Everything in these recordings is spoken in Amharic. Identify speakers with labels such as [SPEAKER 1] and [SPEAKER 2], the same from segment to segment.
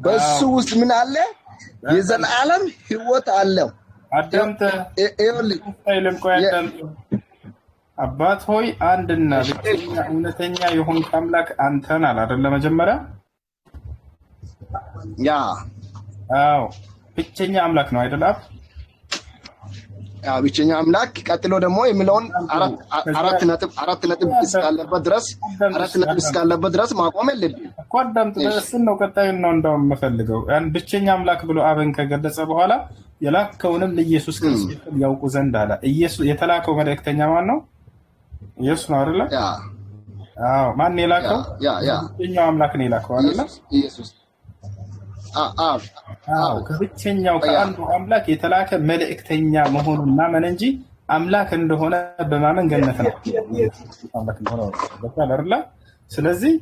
[SPEAKER 1] በሱ ውስጥ ምን አለ? የዘላለም ሕይወት አለው።
[SPEAKER 2] አዳምተ አባት ሆይ አንድና ብቸኛ እውነተኛ የሆንክ አምላክ አንተን አለ አይደል? መጀመሪያ አዎ ብቸኛ አምላክ ነው አይደል?
[SPEAKER 1] ብቸኛ አምላክ። ቀጥሎ ደግሞ የሚለውን አራት ነጥብ እስካለበት ድረስ ማቆም የለብንም
[SPEAKER 2] እኮ። አዳምጥ፣ እሱን ነው ቀጣዩን ነው እንደውም የምፈልገው። ያን ብቸኛ አምላክ ብሎ አብን ከገለጸ በኋላ የላከውንም ለኢየሱስ ክርስቶስ ያውቁ ዘንድ አለ። ኢየሱስ የተላከው መልእክተኛ ማን ነው? ኢየሱስ ነው አይደል? አዎ ማን የላከው? ብቸኛው አምላክ ነው የላከው አይደል?
[SPEAKER 1] ኢየሱስ።
[SPEAKER 2] ከብቸኛው ከአንዱ አምላክ የተላከ መልእክተኛ መሆኑን ማመን እንጂ አምላክ እንደሆነ በማመን ገነት ነው አምላክ እንደሆነ አይደል? ስለዚህ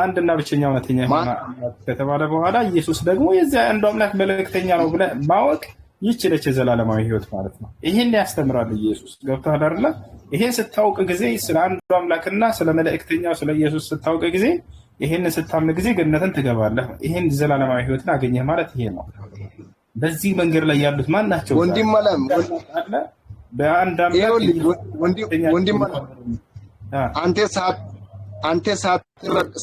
[SPEAKER 2] አንድና ብቸኛ እውነተኛ የሆነ አምላክ ከተባለ በኋላ ኢየሱስ ደግሞ የዚያ አንዱ አምላክ መልእክተኛ ነው ብለህ ማወቅ ይችላል የዘላለማዊ ሕይወት ማለት ነው። ይሄን ያስተምራል ኢየሱስ። ገብቶሃል አይደል? ይሄን ስታውቅ ጊዜ ስለ አንዱ አምላክና ስለ መልእክተኛው ስለ ኢየሱስ ስታውቅ ጊዜ ይሄን ስታምን ጊዜ ገነትን ትገባለህ። ይሄን ዘላለማዊ ሕይወትን አገኘህ ማለት ይሄ ነው። በዚህ መንገድ ላይ ያሉት ማን ናቸው?
[SPEAKER 1] ወንድም ማለም
[SPEAKER 2] በአንድ አምላክ
[SPEAKER 1] ወንድም አንተ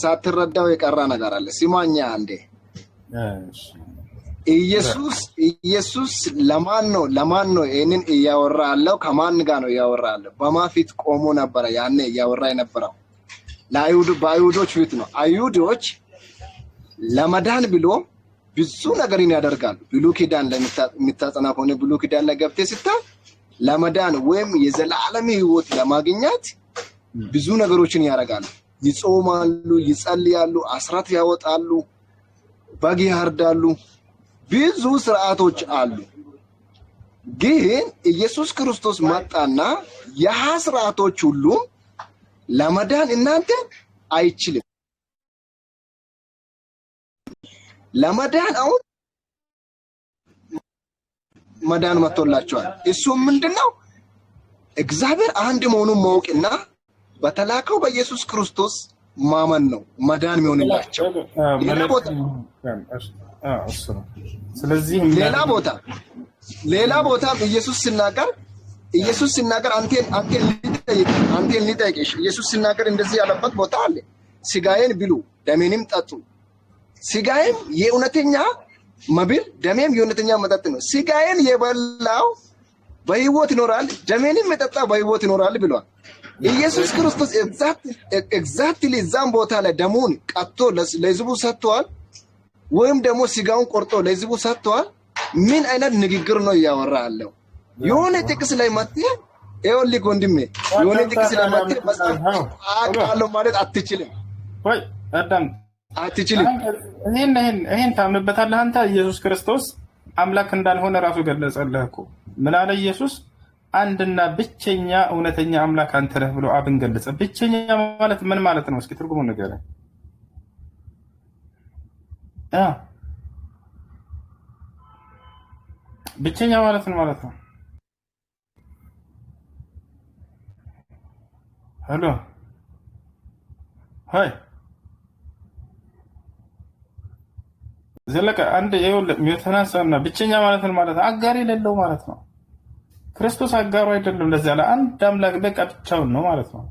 [SPEAKER 1] ሳትረዳው የቀራ ነገር አለ። ሲማኛ አንዴ ኢየሱስ ለማን ነው ይሄንን እያወራ ያለው? ከማን ጋር ነው እያወራ ያለው? በማን ፊት ቆሞ ነበረ ያኔ እያወራ የነበረው? በአይሁዶች ፊት ነው። አይሁዶች ለመዳን ብሎ ብዙ ነገርን ያደርጋሉ። ብሉይ ኪዳን ለምታጸና ከሆነ ብሉይ ኪዳን ላይ ገብተህ ስታይ ለመዳን ወይም የዘላለም ሕይወት ለማግኘት ብዙ ነገሮችን ያደርጋሉ። ይጾማሉ፣ ይጸልያሉ፣ አስራት ያወጣሉ፣ በግ ያርዳሉ። ብዙ ስርዓቶች አሉ። ግን ኢየሱስ ክርስቶስ መጣና ያ ስርዓቶች ሁሉ ለመዳን እናንተ አይችልም። ለመዳን አሁን መዳን መጥቶላቸዋል። እሱ ምንድነው? እግዚአብሔር አንድ መሆኑን ማወቅና በተላከው በኢየሱስ ክርስቶስ ማመን ነው መዳን የሚሆንላቸው። ሌላ ቦታ ኢየሱስ ሲናገር አንተን ሊጠይቅሽ ኢየሱስ ሲናገር እንደዚህ ያለበት ቦታ አለ። ስጋዬን ብሉ ደሜንም ጠጡ። ስጋዬም የእውነተኛ መብል ደሜም የእውነተኛ መጠጥ ነው። ስጋዬን የበላው በሕይወት ይኖራል፣ ደሜንም የጠጣ በሕይወት ይኖራል ብሏል ኢየሱስ ክርስቶስ። ኤግዛክትሊ እዛም ቦታ ላይ ደሙን ቀጥቶ ለሕዝቡ ሰጥቷል፣ ወይም ደግሞ ስጋውን ቆርጦ ለሕዝቡ ሰጥቷል። ምን አይነት ንግግር ነው እያወራ ያለው? የሆነ ጥቅስ ላይ መጥተህ ይኸውልህ ወንድሜ፣ የሆነ ጥቅስ ላይ መጥተህ አውቃለሁ ማለት አትችልም።
[SPEAKER 2] ወይ አዳም
[SPEAKER 1] አትችልም።
[SPEAKER 2] ይሄን ታምንበታለህ አንተ? ኢየሱስ ክርስቶስ አምላክ እንዳልሆነ ራሱ ገለጸልህ እኮ። ምን አለ ኢየሱስ? አንድና ብቸኛ እውነተኛ አምላክ አንተ ነህ ብሎ አብን ገለጸ። ብቸኛ ማለት ምን ማለት ነው? እስኪ ትርጉሙን ንገረኝ። ብቸኛ ማለት ምን ማለት ነው? ሄሎ ሀይ ዘለቀ አንድ ይኸውልህ የተናሳና ብቸኛ ማለት ምን ማለት ነው? አጋር የሌለው ማለት ነው። ክርስቶስ አጋሩ አይደለም። ለዚያ ያለ አንድ አምላክ በቃ ብቻውን ነው ማለት ነው።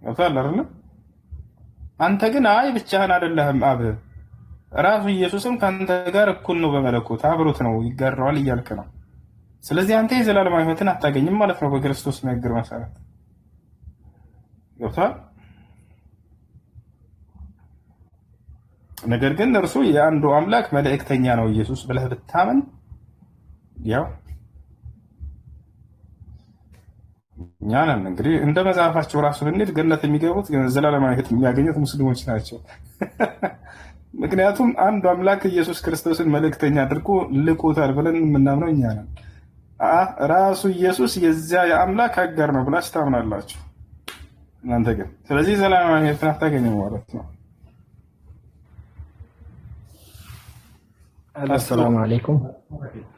[SPEAKER 2] ወጣላ አይደል? አንተ ግን አይ ብቻህን አይደለህም። አብ ራሱ ኢየሱስም ካንተ ጋር እኩል ነው በመለኮት አብሮት ነው ይጋራዋል እያልክ ነው። ስለዚህ አንተ የዘላለማዊ ሕይወትን አታገኝም ማለት ነው በክርስቶስ ንግግር መሰረት። ወጣ ነገር ግን እርሱ የአንዱ አምላክ መልእክተኛ ነው ኢየሱስ ብለህ ብታምን ያው እኛ ነን እንግዲህ እንደ መጽሐፋቸው ራሱ ብንሄድ ገነት የሚገቡት ዘላለማዊ ሕይወት የሚያገኙት ሙስሊሞች ናቸው። ምክንያቱም አንዱ አምላክ ኢየሱስ ክርስቶስን መልእክተኛ አድርጎ ልኮታል ብለን የምናምነው እኛ ነን። ራሱ ኢየሱስ የዚያ የአምላክ አጋር ነው ብላችሁ ታምናላችሁ እናንተ ግን። ስለዚህ ዘላለማዊ ሕይወትን አታገኙም ማለት ነው።
[SPEAKER 3] አሰላሙ አለይኩም።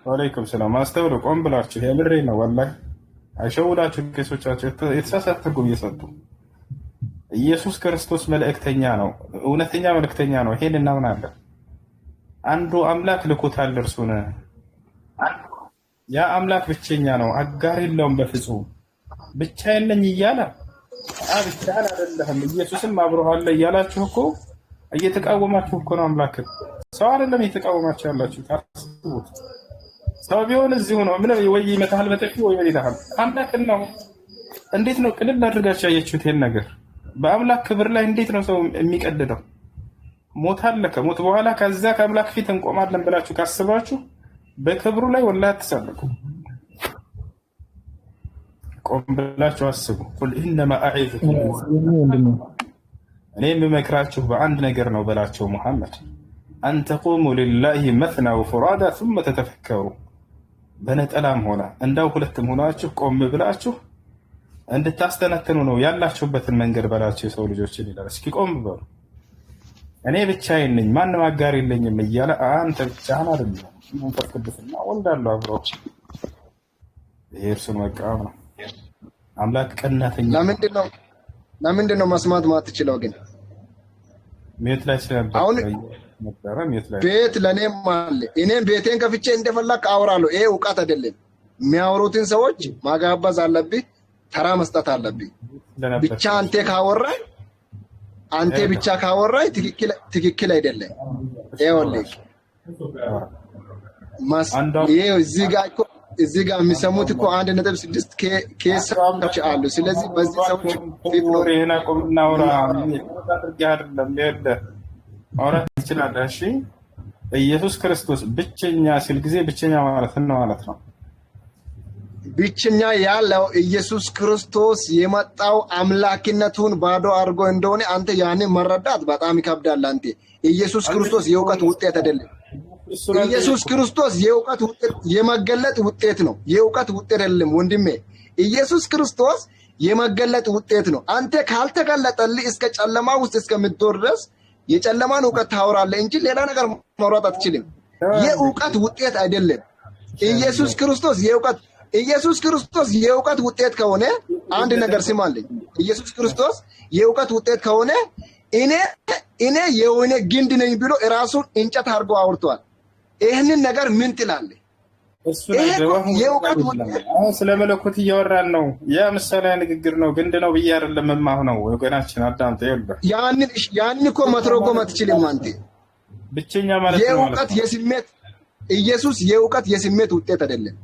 [SPEAKER 2] ወአለይኩም ሰላም። አስተውሉ፣ ቆም ብላችሁ የምሬ ነው ወላሂ አይሸውዳችሁ። ቄሶቻችሁ የተሳሳተ ትርጉም እየሰጡ ኢየሱስ ክርስቶስ መልእክተኛ ነው፣ እውነተኛ መልእክተኛ ነው። ይሄን እናምናለን። አንዱ አምላክ ልኮታል እርሱን። ያ አምላክ ብቸኛ ነው፣ አጋር የለውም በፍጹም። ብቻዬን ነኝ እያለ ብቻህን አይደለህም ኢየሱስም አብሮሃል እያላችሁ እኮ እየተቃወማችሁ እኮ ነው አምላክን። ሰው አይደለም እየተቃወማችሁ ያላችሁ። ታስቡት። ሰው ቢሆን እዚሁ ነው ምን ወይ ይመታሃል በጥፊ ወይ ይልሃል። አምላክን ነው። እንዴት ነው ቅልል አድርጋችሁ ያያችሁት ይሄን ነገር? በአምላክ ክብር ላይ እንዴት ነው ሰው የሚቀልደው? ሞት አለ። ከሞት በኋላ ከዛ ከአምላክ ፊት እንቆማለን ብላችሁ ካስባችሁ በክብሩ ላይ ወላሂ አትሳለቁ። ቆም ብላችሁ አስቡ። ቁል ኢነማ አዒዙኩም እኔ የምመክራችሁ በአንድ ነገር ነው በላቸው ሙሐመድ አን ተቁሙ ሊላሂ መስና ወፉራዳ ثم ተተፈከሩ። በነጠላም ሆነ እንዳው ሁለትም ሆናችሁ ቆም ብላችሁ እንድታስተነትኑ ነው ያላችሁበትን መንገድ በላቸው የሰው ልጆችን ይላል። እስኪ ቆም በሉ። እኔ ብቻዬን ነኝ ማንም አጋር የለኝም እያለ አንተ ብቻህን አይደለም መንፈስ ቅዱስና ወልዳሉ አብሮች። ይሄ እርሱን መቃወም ነው። አምላክ ቀናተኛ። ለምንድን ነው መስማት ማትችለው ግን? ሜት ላይ ስለነበር አሁን ቤት ለኔም አለ። እኔም ቤቴን ከፍቼ እንደፈለክ አወራለሁ። ይሄ እውቀት አይደለም። የሚያወሩትን ሰዎች ማጋበዝ አለብኝ፣ ተራ መስጠት አለብኝ። ብቻ አንተ ብቻ ካወራይ ትክክል አይደለም። ይኸውልህ እዚህ ጋር የሚሰሙት እኮ 1.6 ኬስ ሰዎች አሉ። ስለዚህ በዚህ ሰዎች ፊት ነው ይሄና ቆምና አውራ ማውራት ትችላለህ። እሺ ኢየሱስ ክርስቶስ ብቸኛ ሲል ጊዜ ብቸኛ ማለት ነው። ብቸኛ ያለው ኢየሱስ ክርስቶስ የመጣው አምላክነቱን ባዶ አድርጎ እንደሆነ አንተ ያንን መረዳት በጣም ይከብዳል። አንተ ኢየሱስ ክርስቶስ የእውቀት ውጤት አይደለም። ኢየሱስ ክርስቶስ የእውቀት ውጤት የመገለጥ ውጤት ነው። የእውቀት ውጤት አይደለም ወንድሜ። ኢየሱስ ክርስቶስ የመገለጥ ውጤት ነው። አንተ ካልተገለጠልህ እስከ ጨለማ ውስጥ እስከምትወር ድረስ የጨለማን እውቀት ታወራለህ እንጂ ሌላ ነገር ማውራት አትችልም። የእውቀት ውጤት አይደለም። ኢየሱስ ክርስቶስ የእውቀት ውጤት ከሆነ አንድ ነገር ስማልኝ። ኢየሱስ ክርስቶስ የእውቀት ውጤት ከሆነ እኔ የሆነ ግንድ ነኝ ብሎ ራሱን እንጨት አድርጎ አውርቷል። ይህንን ነገር ምን ትላለህ? ስለ መለኮት እያወራን ነው። ያ ምሳሌ ንግግር ነው። ግንድ ነው ብዬ አይደለም የማምነው። ወገናችን አዳምጠ
[SPEAKER 1] ያንን እኮ መተርጎም አትችልም አንተ።
[SPEAKER 2] ብቸኛ ማለት ነው
[SPEAKER 1] የእውቀት የስሜት ኢየሱስ የእውቀት የስሜት ውጤት አይደለም።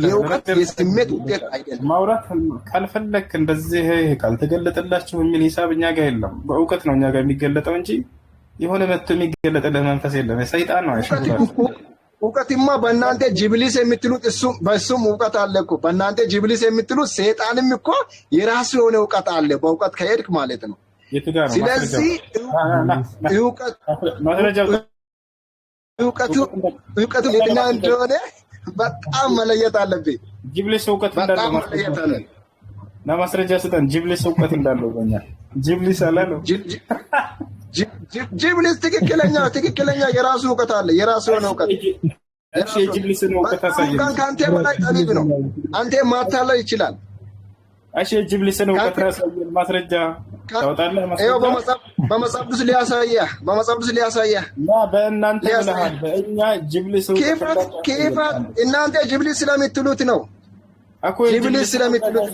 [SPEAKER 1] የእውቀት የስሜት ውጤት አይደለም።
[SPEAKER 2] ማውራት ካልፈለክ እንደዚህ ካልተገለጠላችሁ የሚል ሂሳብ እኛ ጋር የለም። በእውቀት ነው እኛ ጋር የሚገለጠው እንጂ የሆነ መጥቶ የሚገለጥልህ መንፈስ የለም። ሰይጣን ነው አይሽኩላችሁ።
[SPEAKER 1] እውቀትማ በእናንተ ጅብሊስ የምትሉት በሱም እውቀት አለ እኮ። በእናንተ ጅብሊስ የምትሉት ሰይጣንም እኮ የራሱ የሆነ እውቀት አለ፣ በእውቀት ከሄድክ ማለት ነው። ስለዚህ እውቀቱ የትና እንደሆነ በጣም መለየት አለብኝ።
[SPEAKER 2] ጅብሊስ እውቀት እንዳለው ለማስረጃ ስጠን። ጅብሊስ እውቀት እንዳለው በእኛ ጅብሊስ አላለው። ጅብሊስ ትክክለኛ የራሱ እውቀት አለ፣ የራሱ የሆነ እውቀት። እሺ የጅብሊስን እውቀት አሳየን።
[SPEAKER 1] ከአንተ በላይ ጠቢብ ነው። አንተ ማታለው ይችላል።
[SPEAKER 2] እሺ የጅብሊስን እውቀት አሳየን። ማስረጃ ታውጣለህ?
[SPEAKER 1] ይኸው በመጽሐፍ ቅዱስ ሊያሳየህ
[SPEAKER 2] በእናንተ ብለሃል። በእኛ ጅብሊስ
[SPEAKER 1] እውቀት እናንተ ጅብሊስ ስለምትሉት ነው እኮ። ጅብሊስ ስለምትሉት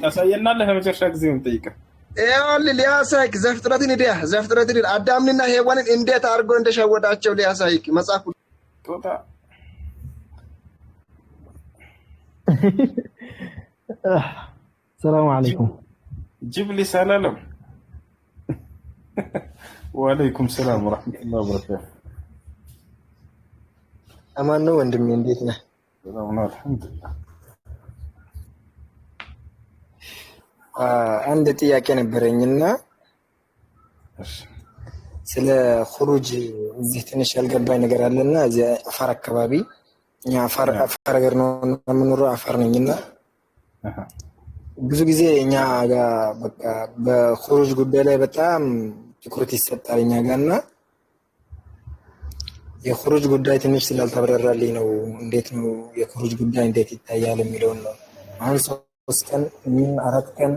[SPEAKER 1] ታሳየናለህ። ለመጨረሻ ጊዜ እንጠይቅህ። ይኸውልህ ሊያሳይክ ዘፍጥረትን አዳምንና ሔዋንን እንዴት አድርጎ እንደሸወዳቸው ሊያሳይክ መጽሐፍ ጦጣ
[SPEAKER 3] ሰላም አለይኩም።
[SPEAKER 2] ጅብሊስ አላለም። ወአለይኩም ሰላም ወራህመቱላሂ ወበረካቱ።
[SPEAKER 3] አማን ነው ወንድሜ፣ እንዴት ነህ?
[SPEAKER 2] ሰላም ነው አልሐምዱሊላህ።
[SPEAKER 3] አንድ ጥያቄ ነበረኝና ስለ ኹሩጅ እዚህ ትንሽ ያልገባኝ ነገር አለና እዚህ አፋር አካባቢ እኛ አፋር ሀገር ነው የምኖረው፣ አፋር ነኝና ብዙ ጊዜ እኛ ጋር በቃ በኹሩጅ ጉዳይ ላይ በጣም ትኩረት ይሰጣል እኛ ጋርና የኹሩጅ ጉዳይ ትንሽ ስላልተብራራልኝ ነው። እንዴት ነው የኹሩጅ ጉዳይ እንዴት ይታያል የሚለውን ነው። አሁን 3 ቀን 4 ቀን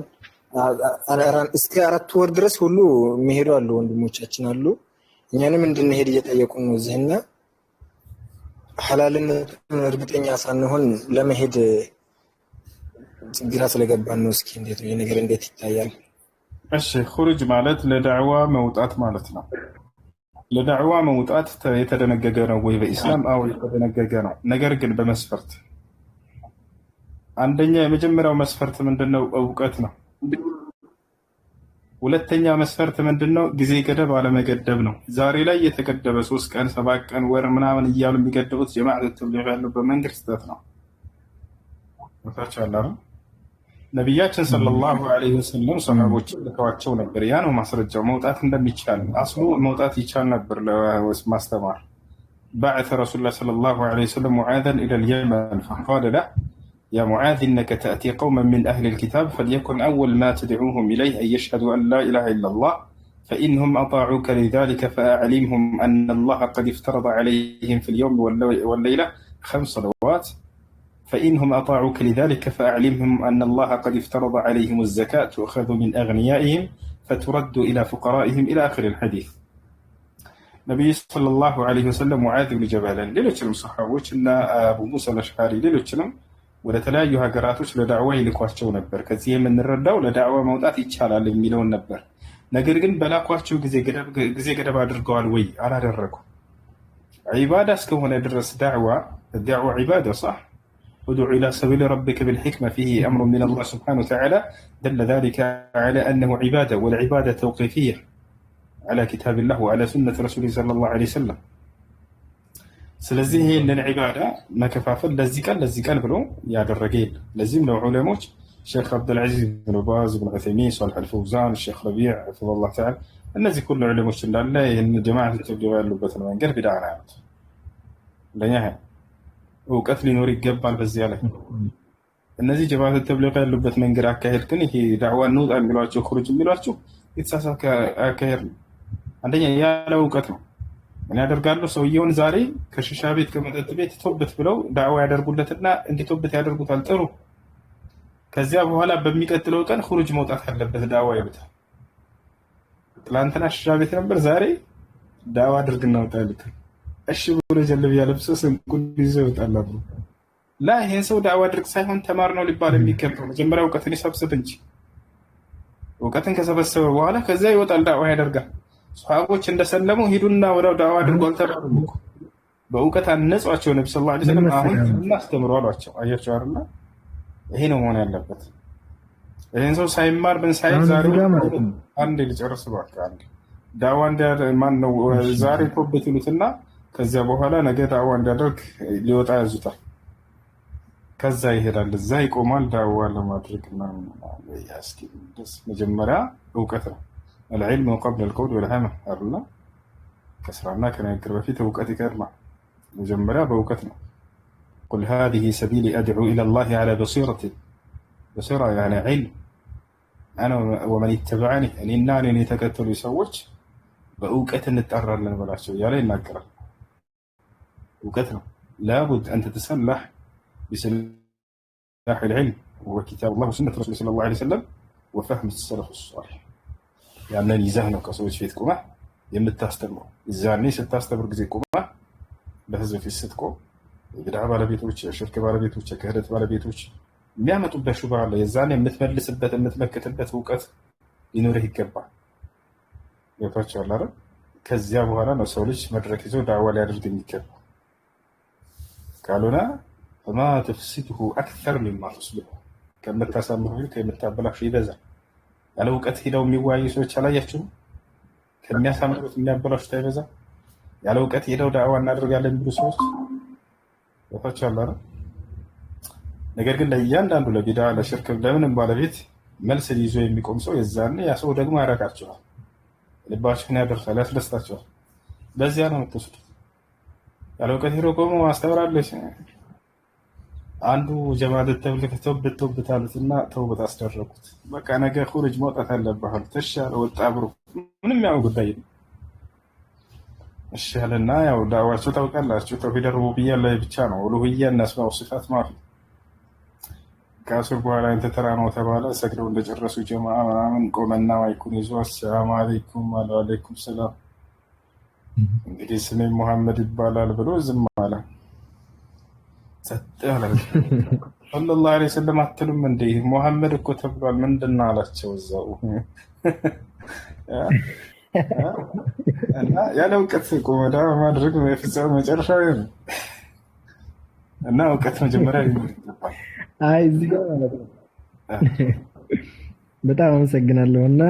[SPEAKER 3] እስከ 4 ወር ድረስ ሁሉ የሚሄዱ አሉ፣ ወንድሞቻችን አሉ። እኛንም እንድንሄድ እየጠየቁን ነው እዚህና ሐላልነቱን እርግጠኛ ሳንሆን ለመሄድ ግራ ስለገባን ነው። እስኪ እንዴት ነው ነገር እንዴት ይታያል?
[SPEAKER 2] እሺ ኹሩጅ ማለት ለዳዕዋ መውጣት ማለት ነው። ለዳዕዋ መውጣት የተደነገገ ነው ወይ በኢስላም? አዎ የተደነገገ ነው። ነገር ግን በመስፈርት አንደኛ የመጀመሪያው መስፈርት ምንድነው? እውቀት ነው። ሁለተኛ መስፈርት ምንድነው? ጊዜ ገደብ አለመገደብ ነው። ዛሬ ላይ የተገደበ 3 ቀን 7 ቀን ወር ምናምን እያሉ የሚገድቡት ጀማዓት ተብሊግ ያለበት መንገድ ስህተት ነው። ወታቻላ ነቢያችን ሰለላሁ ዐለይሂ ወሰለም ሰሃቦችን ልከዋቸው ነበር። ያ ነው ማስረጃው። መውጣት እንደሚቻል አስሉ መውጣት ይቻል ነበር ለማስተማር። بعث رسول الله صلى الله عليه وسلم معاذا إلى اليمن فقال له يا معاذ إنك تأتي قوما من أهل الكتاب فليكن أول ما تدعوهم إليه أن يشهدوا أن لا إله إلا الله فإنهم أطاعوك لذلك فأعلمهم أن الله قد افترض عليهم في اليوم والليلة 5 صلوات فإنهم أطاعوك لذلك فأعلمهم أن الله قد افترض عليهم الزكاة تؤخذ من أغنيائهم فترد إلى فقرائهم إلى آخر الحديث. نبي صلى الله عليه وسلم معاذ بن جبل ሌሎችንም ሰሃቦች እና አቡ ሙሳ አልአሽዓሪ ሌሎችንም ወደ ተለያዩ ሀገራቶች ለዳዕዋ ይልኳቸው ነበር። ከዚህ የምንረዳው ለዳዕዋ መውጣት ይቻላል የሚለውን ነበር። ነገር ግን በላኳቸው ጊዜ ገደብ አድርገዋል ወይ? አላደረጉም። ዒባዳ እስከሆነ ድረስ ዳዕዋ ዒባዳ صح ادع إلى سبيل ربك بالحكمة فيه أمر من الله سبحانه وتعالى دل ذلك على أنه عبادة والعبادة توقيفية على كتاب الله وعلى سنة رسوله صلى الله عليه وسلم. ስለዚህ ይህንን ዒባዳ መከፋፈል ለዚህ ቀን ብሎ ያደረገ የለም። ለዚህም ነው ዑለሞች ሼክ አብዱልዓዚዝ ብን ባዝ ብን ዑሰይሚን ሷሊህ አልፈውዛን ሼክ ረቢዕ ሐፊዘሁላህ ተዓላ እነዚህ ሁሉ ዑለሞች እንዳለ ይህን ጀማዓት ተብሊግ ያሉበትን መንገድ ቢድዓ ነው ያሉት። ለኛ እውቀት ሊኖር ይገባል። በዚያ ላይ እነዚህ ጀማዓት ተብሊግ ያሉበት መንገድ አካሄድ ግን ይሄ ዳዕዋ እንውጣ የሚሏቸው ኹሩጅ የሚሏቸው የተሳሳተ አካሄድ ነው። አንደኛ ያለ እውቀት ነው። ምን ያደርጋሉ? ሰውየውን ዛሬ ከሽሻ ቤት ከመጠጥ ቤት ቶበት ብለው ዳዕዋ ያደርጉለትና እንዲቶበት ያደርጉታል። ጥሩ። ከዚያ በኋላ በሚቀጥለው ቀን ኹሩጅ መውጣት ያለበት ዳዕዋ ይሉታል። ትላንትና ሽሻ ቤት ነበር፣ ዛሬ ዳዕዋ አድርግና ውጣ ይሉታል። እሺ ብሎ ጀለቢያ ለብሶ ስንቁን ይዞ ይወጣል። ላ ይሄን ሰው ዳዕዋ አድርግ ሳይሆን ተማር ነው ሊባል የሚገባው። መጀመሪያ እውቀትን ይሰብስብ እንጂ እውቀትን ከሰበሰበ በኋላ ከዚያ ይወጣል፣ ዳዕዋ ያደርጋል። ሰሃቦች እንደሰለሙ ሂዱና ወደ ዳዕዋ አድርጉ አልተባሉም እኮ። በእውቀት አነጿቸው ነብዩ ሰለላሁ ዐለይሂ ወሰለም። አሁን እናስተምሩ አሏቸው። አያቸው አይደል? ይሄ ነው መሆን ያለበት። ይሄን ሰው ሳይማር ምን ሳይል ዛሬ አንዴ ልጨርስ እባክህ። አንዴ ዳዕዋ ማን ነው ዛሬ ቶበት ይሉትና ከዚያ በኋላ ነገ ዳዕዋ እንዲያደርግ ሊወጣ ያዙታል። ከዛ ይሄዳል፣ እዛ ይቆማል ዳዕዋ ለማድረግ ምናምን። መጀመሪያ እውቀት ነው። العلم قبل القول والعمل አይደል? ከስራና ከንግግር በፊት እውቀት ይቀድማል። መጀመሪያ በእውቀት ነው። قل هذه سبيلي أدعو إلى الله على بصيرة يعني علم أنا ومن اتبعني እኔና እኔን የተከተሉ ሰዎች በእውቀት እንጠራለን ብላቸው እያለ ይናገራል። እውቀት ነው። لابد أن تتسلح بسلاح العلم وهو كتاب الله وسنة رسوله صلى الله عليه وسلم وفهم السلف الصالح. ያንን ይዘህ ነው ከሰዎች ፊት ቆመህ የምታስተምረው። እዛኔ ስታስተምር ጊዜ ቆመህ በህዝብ ፊት ስትቆም የቢድዓ ባለቤቶች፣ የሽርክ ባለቤቶች፣ የክህደት ባለቤቶች የሚያመጡበት ሹብሃ አለ። የዛኔ የምትመልስበት የምትመክትበት እውቀት ሊኖርህ ይገባል። ይወጣቻል አይደል? ከዚያ በኋላ ነው ሰው ልጅ መድረክ ይዞ ዳዕዋ ሊያደርግ የሚገባው። ካልሆነ فما تفسده أكثر مما تصلحه ከምታሳምረው ይልቅ የምታበላሽ ይበዛል። ያለ እውቀት ሄደው የሚወያዩ ሰዎች አላያችሁም? ከሚያሳምሩት የሚያበላሹት አይበዛ? ያለ እውቀት ሄደው ዳዕዋ እናደርጋለን የሚሉ ሰዎች ወጣቻል አይደል? ነገር ግን ለእያንዳንዱ ለቢድዓ ለሽርክ ለምንም ባለቤት መልስ ይዞ የሚቆም ሰው የዛኔ ያ ሰው ደግሞ ያረካቸዋል፣ ልባቸውን ያደርሳል፣ ያስደስታቸዋል። በዚያ ነው የምትወስዱት። ያለ እውቀት ሄደው ቆሞ ማስተምራለች። አንዱ ጀማዓት ተብሊግ ተውበት አሉትና ተውበት አስደረጉት። በቃ ነገ ኹሩጅ መውጣት አለብህ ተሻለ ወጣ ብሩ ምንም ያው ጉዳይ ነው። እሺ ያለና ያው ዳዕዋቸው ታውቃላችሁ ተውሂድ ሩቡቢያ ላይ ብቻ ነው። ኡሉሂያ እና አስማኡ ሲፋት ማፊ። ከአሱር በኋላ አንተ ተራ ነው ተባለ። ሰግደው እንደጨረሱ ጀማዓ ምናምን ቆመና ማይኩን ይዞ አሰላሙ አለይኩም ወአለይኩም ሰላም እንግዲህ ስሜ ሙሐመድ ይባላል ብሎ ዝም አለ። ጸጥ ያለ ሰለላሁ ዐለይሂ ወሰለም አትሉም እንዴ ሙሐመድ እኮ ተብሏል ምንድን ነው አላቸው እዛው እና ያለ እውቀት ቆመዳ ማድረግ የፍጻሜ መጨረሻው ነው እና እውቀት መጀመሪያ ይገባል።
[SPEAKER 4] አይ እዚህ ጋር ማለት ነው። በጣም አመሰግናለሁ። እና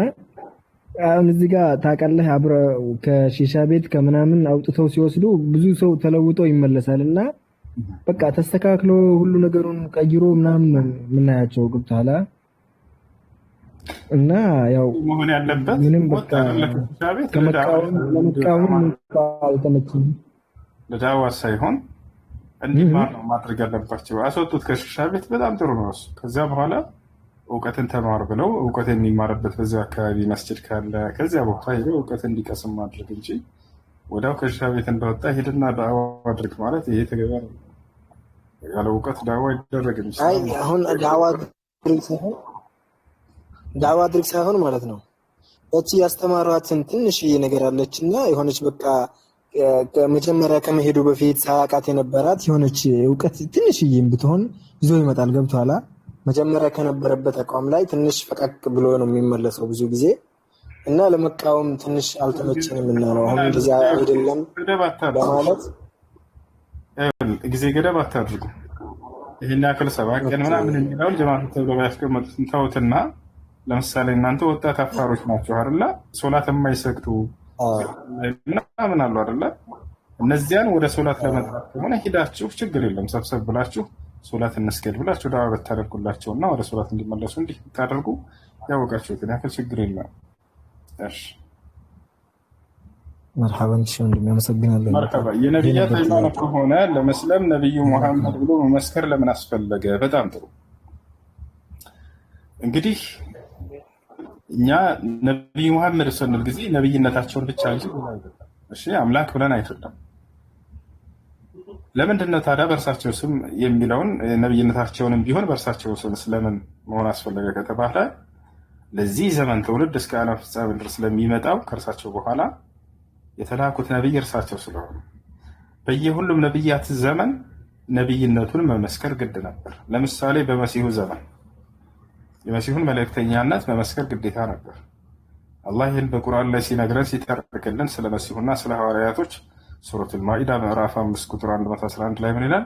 [SPEAKER 4] አሁን እዚህ ጋር ታውቃለህ አብረው ከሺሻ ቤት ከምናምን አውጥተው ሲወስዱ ብዙ ሰው ተለውጦ ይመለሳል እና በቃ ተስተካክሎ ሁሉ ነገሩን ቀይሮ ምናምን የምናያቸው ገብቶሃል። እና ያው
[SPEAKER 2] መሆን ያለበት
[SPEAKER 4] ምንም በቃ ከመቃወም አልተመቸኝም።
[SPEAKER 2] ለዳዋ ሳይሆን እንዲማር ነው ማድረግ ያለባቸው። አስወጡት ከሺሻ ቤት በጣም ጥሩ ነው እሱ። ከዚያ በኋላ እውቀትን ተማር ብለው እውቀት የሚማርበት በዚያ አካባቢ መስጂድ ካለ ከዚያ በኋላ ሄዶ እውቀት እንዲቀስም ማድረግ እንጂ ወዲያው ከሺሻ ቤት እንደወጣ ሄድና ዳዋ አድርግ ማለት ይሄ ተገቢ ነው። ያለ እውቀት ዳዋ አይደረግም።
[SPEAKER 3] አይ አሁን ዳዋ አድርግ ሳይሆን ማለት ነው እቺ ያስተማሯትን ትንሽዬ ነገር አለችና የሆነች በቃ ከመጀመሪያ ከመሄዱ በፊት ሳያውቃት የነበራት የሆነች እውቀት ትንሽዬም ብትሆን ይዞ ይመጣል። ገብቶሃል። መጀመሪያ ከነበረበት አቋም ላይ ትንሽ ፈቀቅ ብሎ ነው የሚመለሰው ብዙ ጊዜ እና ለመቃወም ትንሽ አልተመቸንም እና ነው አሁን እንደዚህ አይደለም በማለት
[SPEAKER 2] ጊዜ ገደብ አታድርጉ። ይሄን ያክል 7 ቀን ምናምን የሚለውን ጀማዓ ተብሎ ያስቀመጡትን ተውትና ለምሳሌ እናንተ ወጣት አፋሮች ናቸው አይደለ? ሶላት የማይሰግዱ ምናምን አሉ አይደለ? እነዚያን ወደ ሶላት ለመጥራት ከሆነ ሂዳችሁ ችግር የለም ሰብሰብ ብላችሁ ሶላት እንስገድ ብላችሁ ዳዋ ብታደርጉላቸውና ወደ ሶላት እንዲመለሱ እንዲህ ብታደርጉ ያወቃችሁትን ያክል ችግር የለም። እሺ
[SPEAKER 3] መርሐባን ወንድሜ አመሰግናለሁ።
[SPEAKER 2] መርሐባ። የነብያት ሃይማኖት ከሆነ ለመስለም ነብዩ መሐመድ ብሎ መመስከር ለምን አስፈለገ? በጣም ጥሩ። እንግዲህ እኛ ነብዩ መሐመድ ስንል ጊዜ ነብይነታቸውን ብቻ እንጂ እሺ አምላክ ብለን አይደለም። ለምንድን ነው ታዲያ በእርሳቸው ስም የሚለውን ነብይነታቸውንም ቢሆን በእርሳቸው ስም ስለምን መሆን አስፈለገ ከተባለ ለዚህ ዘመን ትውልድ እስከ ዓለም ፍጻሜ ድረስ ስለሚመጣው ከእርሳቸው በኋላ የተላኩት ነብይ እርሳቸው ስለሆኑ በየሁሉም ነብያት ዘመን ነብይነቱን መመስከር ግድ ነበር። ለምሳሌ በመሲሁ ዘመን የመሲሁን መልእክተኛነት መመስከር ግዴታ ነበር። አላህ ይህን በቁርአን ላይ ሲነግረን ሲተርክልን ስለ መሲሁና ስለ ሐዋርያቶች ሱረቱል ማኢዳ ምዕራፍ 5 ቁጥር 111 ላይ ምን ይላል?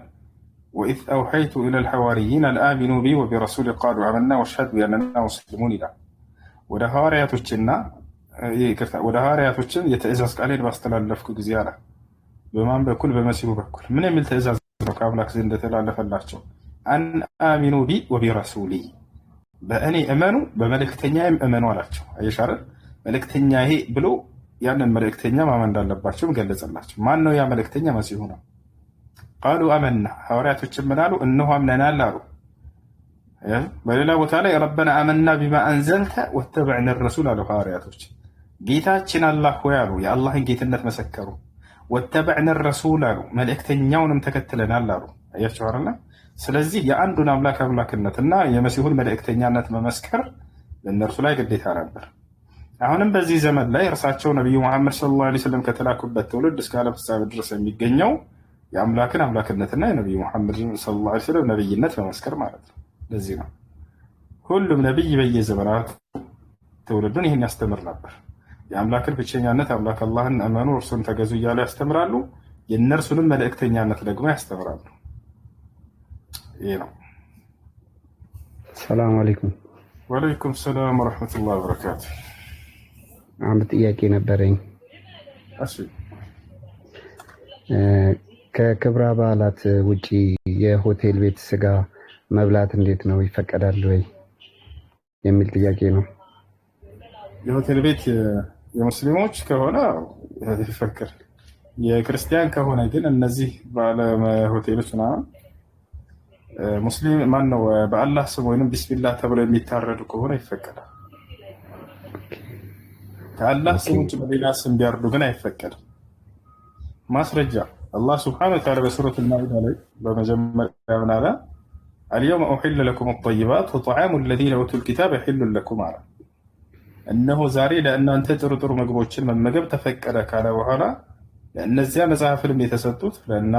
[SPEAKER 2] ወኢዝ አውሐይቱ ኢለል ሐዋርይን አልአሚኑ ቢ ወቢረሱሊ ቃሉ አመና ወሽሀዱ ቢአንና ሙስሊሙን ይላል። ወደ ሐዋርያቶችን የትእዛዝ ቃሌን ባስተላለፍኩ ጊዜ አለ። በማን በኩል? በመሲሁ በኩል። ምን የሚል ትእዛዝ ነው ከአምላክ ዘንድ እንደተላለፈላቸው? አን አሚኑ ቢ ወቢረሱሊ፣ በእኔ እመኑ በመልእክተኛዬም እመኑ አላቸው። አየሻረ መልእክተኛዬ ብሎ ያንን መልእክተኛ ማመን እንዳለባቸውም ገለጸላቸው። ማን ነው ያ መልእክተኛ? መሲሁ ነው። ቃሉ አመና፣ ሐዋርያቶችን ምን አሉ? እነሆ አምነናል አሉ። በሌላ ቦታ ላይ ረበና አመና ቢማ አንዘልተ ወተበዕነ ረሱል አሉ ሐዋርያቶች። ጌታችን አላህ ሆይ አሉ፣ የአላህን ጌትነት መሰከሩ። ወተበዕነ ረሱል አሉ፣ መልእክተኛውንም ተከትለናል አሉ። አያችሁ አይደል? ስለዚህ የአንዱን አምላክ አምላክነትና የመሲሁን መልእክተኛነት መመስከር ለእነርሱ ላይ ግዴታ ነበር። አሁንም በዚህ ዘመን ላይ እርሳቸው ነቢዩ መሐመድ ሰለላሁ ዐለይሂ ወሰለም ከተላኩበት ትውልድ እስከ ዓለም ፍጻሜ ድረስ የሚገኘው የአምላክን አምላክነትና የነቢዩ መሐመድ ሰለላሁ ዐለይሂ ወሰለም ነቢይነት መመስከር ማለት ነው። ለዚህ ነው ሁሉም ነቢይ በየዘመናት ትውልዱን ይህን ያስተምር ነበር። የአምላክን ብቸኛነት አምላክ አላህን እመኑ እርሱን ተገዙ እያሉ ያስተምራሉ። የእነርሱንም መልእክተኛነት ደግሞ ያስተምራሉ። ይህ ነው።
[SPEAKER 5] ሰላም አለይኩም።
[SPEAKER 2] ወአለይኩም ሰላም ወረሕመቱላሂ ወበረካቱ።
[SPEAKER 5] አንድ ጥያቄ ነበረኝ።
[SPEAKER 2] እሺ፣
[SPEAKER 5] ከክብረ በዓላት ውጪ የሆቴል ቤት ስጋ መብላት እንዴት ነው? ይፈቀዳል ወይ የሚል ጥያቄ ነው።
[SPEAKER 2] የሆቴል ቤት የሙስሊሞች ከሆነ ይፈቀዳል። የክርስቲያን ከሆነ ግን እነዚህ ባለ ሆቴሎች ምናምን ሙስሊም ማን ነው በአላህ ስም ወይንም ቢስሚላህ ተብለው የሚታረዱ ከሆነ ይፈቀዳል። ከአላህ ስም ውጭ በሌላ ስም ቢያርዱ ግን አይፈቀድም። ማስረጃ አላህ ሱብሓነሁ ወተዓላ በሱረቱል ማኢዳ ላይ በመጀመሪያ ምን አለ? اليوم أحل لكم الطيبات وطعام الذين أوتوا الكتاب حل لكم على أنه زاري لأن أنت ترطر مقبوتشن من مقب تفكرك على وهلا لأن الزيا مزاعف لم يتسدد لأن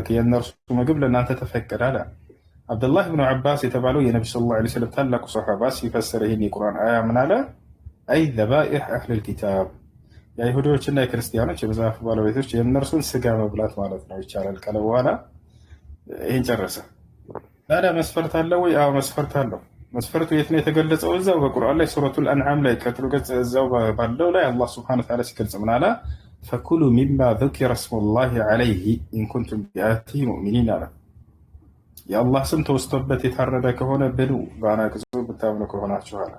[SPEAKER 2] ينرسو مقب لأن أنت تفكر على عبد الله بن عباس يتبعلو يا نبي صلى الله عليه وسلم تلك صحابات يفسره القرآن آية من على أي ذبائح أهل الكتاب يا يهوديዎችና የክርስቲያኖች የመጽሐፍ ባለቤቶች የእነርሱን ስጋ መብላት ማለት ነው ይቻላል ካለ በኋላ ይሄን ጨረሰ። ታዲያ መስፈርት አለው ወይ? አዎ መስፈርት አለው። መስፈርቱ የት ነው የተገለጸው? እዛው በቁርአን ላይ ሱረቱል አንዓም ላይ ቀጥሎ ገጽ እዛው ባለው ላይ አላህ ሱብሓነሁ ወተዓላ ሲገልጽ ምን አለ? ፈኩሉ ሚማ ذكر اسم الله عليه إن كنتم بآياته مؤمنين አለ። የአላህ ስም ተወስቶበት የታረደ ከሆነ ብሉ በአናቅጹ ብታምኑ ከሆናችሁ አለ።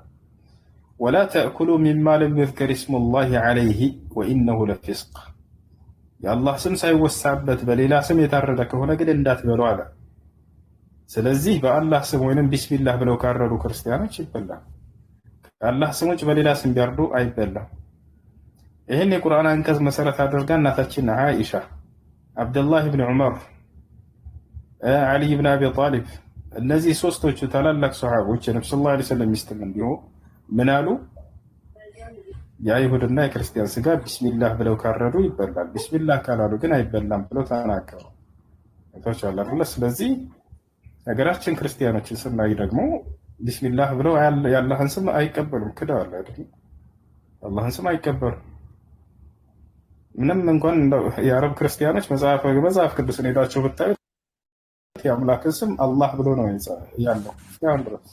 [SPEAKER 2] ولا تأكلوا مما لم يذكر اسم الله عليه وإنه لفسق يا الله سم ሳይወሳበት በሌላ ስም የታረደ ከሆነ ግን እንዳትበሉ አለ። ስለዚህ በአላህ ስም ወይንም ቢስሚላህ ብለው ካረዱ ክርስቲያኖች ይበላል። ከአላህ ስም ውጭ በሌላ ስም ቢያርዱ አይበላም። ይህን የቁርአን አንቀጽ መሰረት አድርጋ እናታችን አይሻ፣ አብደላህ ብን ዑመር፣ አሊ ብን አቢ ጣሊብ እነዚህ ሶስቶቹ ታላላቅ ሰሃቦች የነብዩ ሰለላሁ ዐለይሂ ወሰለም ሚስትም እንዲሁ ምን አሉ? የአይሁድና የክርስቲያን ስጋ ቢስሚላህ ብለው ካረዱ ይበላል፣ ቢስሚላህ ካላሉ ግን አይበላም ብለው ተናገሩ። አይታችኋል። ስለዚህ ሀገራችን ክርስቲያኖችን ስናይ ደግሞ ቢስሚላህ ብለው የአላህን ስም አይቀበሉም፣ ክደዋል አይደል? አላህን ስም አይቀበሉም። ምንም እንኳን የአረብ ክርስቲያኖች መጽሐፍ ቅዱስን ሄዳቸው ብታዩት የአምላክን ስም አላህ ብሎ ነው ያለው እስካሁን ድረስ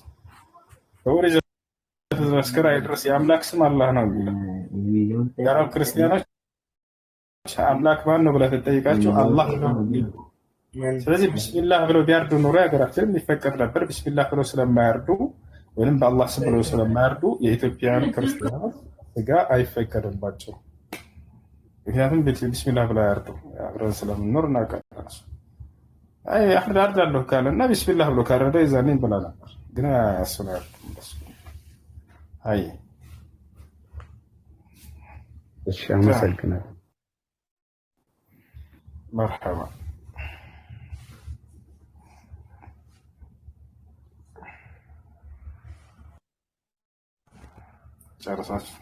[SPEAKER 2] እስከራይ ድረስ የአምላክ ስም አላህ ነው የሚለው። የአረብ ክርስቲያኖች አምላክ ማን ነው ብለህ ትጠይቃቸው አላህ ነው የሚለው። ስለዚህ ቢስሚላህ ብለው ቢያርዱ ኑሮ ሀገራችን ይፈቀድ ነበር። ቢስሚላህ ብለው ስለማያርዱ ወይንም በአላህ ስም ብለው ስለማያርዱ የኢትዮጵያን ክርስቲያኖች ስጋ አይፈቀድባቸው። ምክንያቱም ቢስሚላህ ብለው ያርዱ አብረን ስለምንኖር እናውቃለን። አይ አርዳለሁ ካለና ቢስሚላህ ብሎ ካረደ ይዛኔ እንበላ ነበር፣ ግን ያስናል። አይ
[SPEAKER 5] እሺ፣ አመሰግናለሁ።
[SPEAKER 2] መርሐባ። ጨርሳችሁ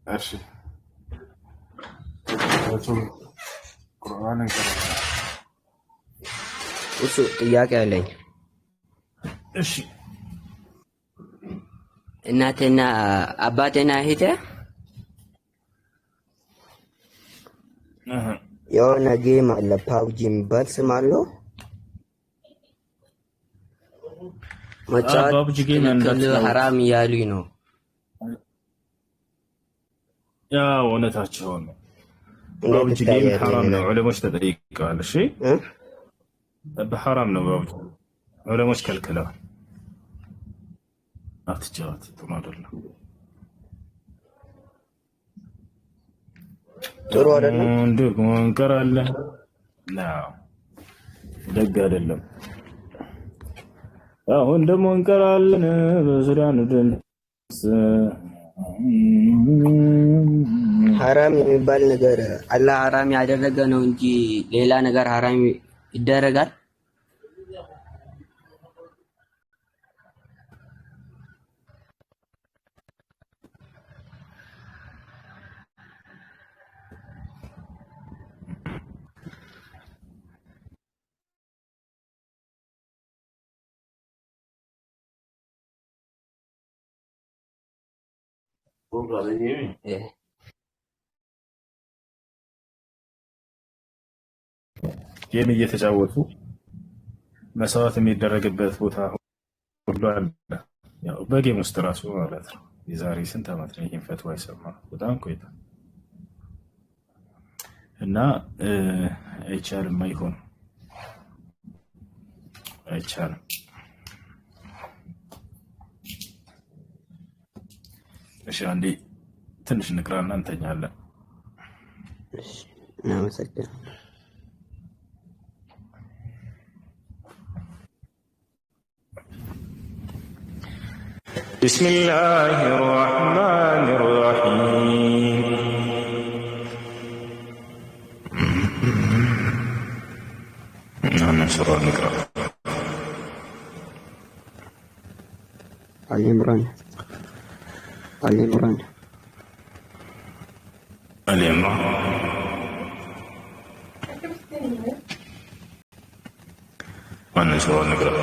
[SPEAKER 2] እሺ ቁርአን
[SPEAKER 6] እሱ ጥያቄ አለኝ።
[SPEAKER 2] እሺ
[SPEAKER 6] እናቴና አባቴና እህቴ የሆነ ጌም አለ ፓብጂ የሚባል ስም አለው መጫወት ሐራም እያሉኝ ነው።
[SPEAKER 2] ያው እውነታቸው ነው። ፓብጂ ጌም ሐራም ነው። ዑለሞች ተጠይቀዋል። እሺ በሐራም ነው። ፓብጂ ዑለሞች ከልክለዋል። አትጫወት፣ ጥሩ አይደለም።
[SPEAKER 6] ጥሩ አይደለም።
[SPEAKER 2] ደግሞ እንቀራለን። ደግ አይደለም። አሁን ደግሞ እንቀራለን በሱዳን ድምፅ
[SPEAKER 6] ሐራም የሚባል ነገር አላህ ሐራም ያደረገ ነው እንጂ ሌላ ነገር ሐራም ይደረጋል?
[SPEAKER 2] ጌም እየተጫወቱ መስዋዕት የሚደረግበት ቦታ ሁሉ አለ። ያው በጌም ውስጥ ራሱ ማለት ነው። የዛሬ ስንት ዓመት ነው ይሄን ፈትዋ የሰማው? በጣም ቆይታ እና አይቻልም፣ አይሆንም፣ አይቻልም። እሺ አንዴ ትንሽ ንቅራና እንተኛለን።
[SPEAKER 6] እሺ እናመሰግናለን።
[SPEAKER 7] بسم الله الرحمن الرحيم سورة نقرأ؟
[SPEAKER 6] آل عمران. آل عمران.
[SPEAKER 7] آل عمران. من سورة نقرأ؟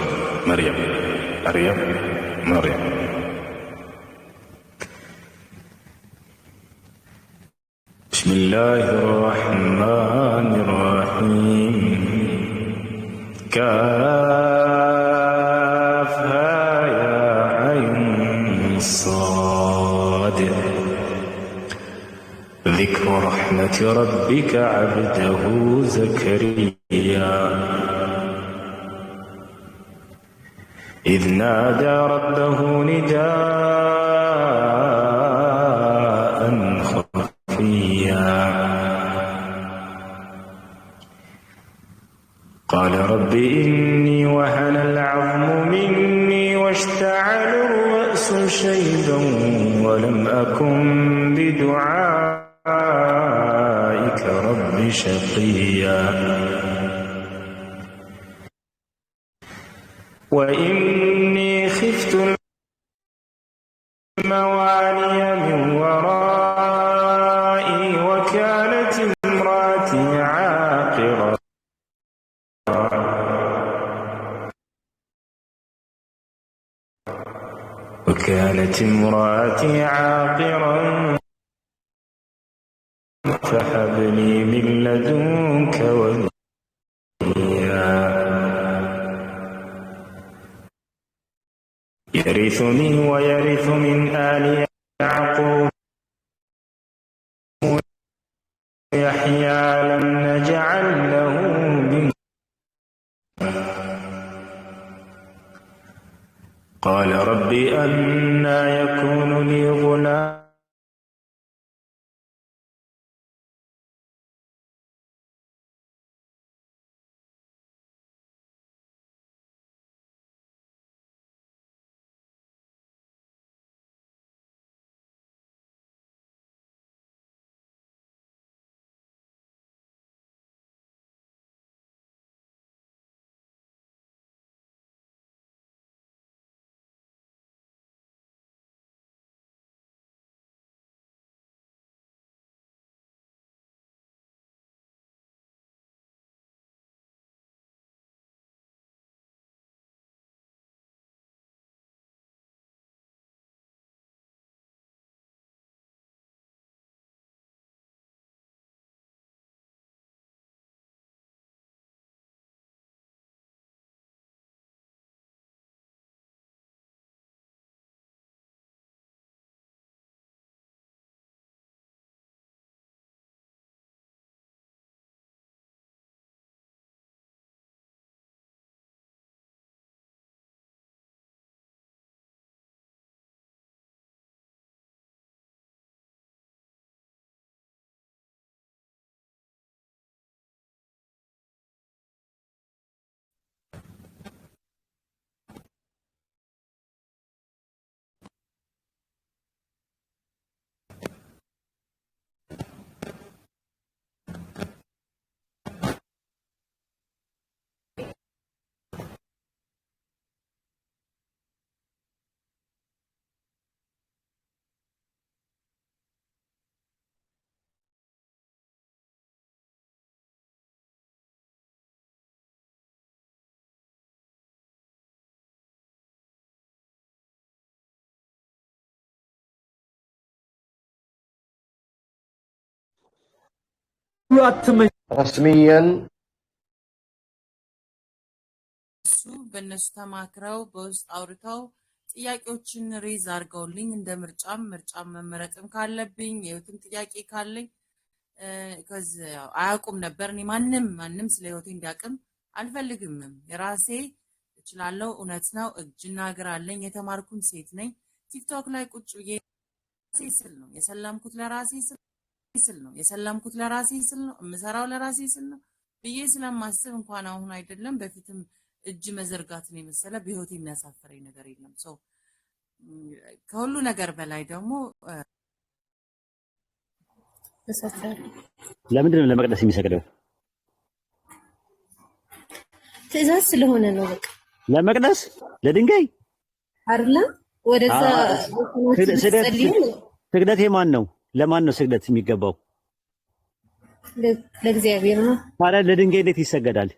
[SPEAKER 7] مريم. مريم. بسم الله الرحمن الرحيم. كافها يا عين صاد. ذكر رحمة ربك عبده زكريا إذ نادى ربه نداء خفيا قال رب إني وهن العظم مني واشتعل الرأس شيبا ولم أكن بدعائك رب شقيا وإني خفت الموالي من ورائي وكانت امرأتي عاقرا فهب لي من لدنك وليا يرثني ويرث من آل يعقوب يحيى لم نجعل له من قال رب أنى يكون لي غلام
[SPEAKER 8] رسميا
[SPEAKER 9] በእነሱ ተማክረው በውስጥ አውርተው ጥያቄዎችን ሬዝ አድርገውልኝ እንደ ምርጫም መመረጥም ካለብኝ የህይወትም ጥያቄ ካለኝ ከዚህ አያውቁም ነበር። እኔ ማንም ስለ ህይወቴ እንዲያውቅም አልፈልግምም። የራሴ እችላለሁ፣ እውነት ነው። እጅና እግር አለኝ፣ የተማርኩም ሴት ነኝ። ቲክቶክ ላይ ቁጭ ብዬ ስል ነው የሰላምኩት፣ ለራሴ ስል ነው የሰላምኩት፣ ለራሴ ስል ነው የምሰራው፣ ለራሴ ስል ነው ብዬ ስለማስብ እንኳን አሁን አይደለም በፊትም እጅ መዘርጋትን የመሰለ በህይወቴ የሚያሳፍረኝ ነገር የለም። ሰው ከሁሉ ነገር በላይ ደግሞ
[SPEAKER 10] ለምንድን ነው ለመቅደስ የሚሰግደው? ትእዛዝ ስለሆነ ነው። በቃ
[SPEAKER 11] ለመቅደስ ለድንጋይ
[SPEAKER 10] አይደለም ወደዛ
[SPEAKER 11] ስግደት የማን ነው? ለማን ነው ስግደት የሚገባው?
[SPEAKER 10] ለእግዚአብሔር ነው።
[SPEAKER 11] ታዲያ ለድንጋይ እንዴት ይሰገዳል?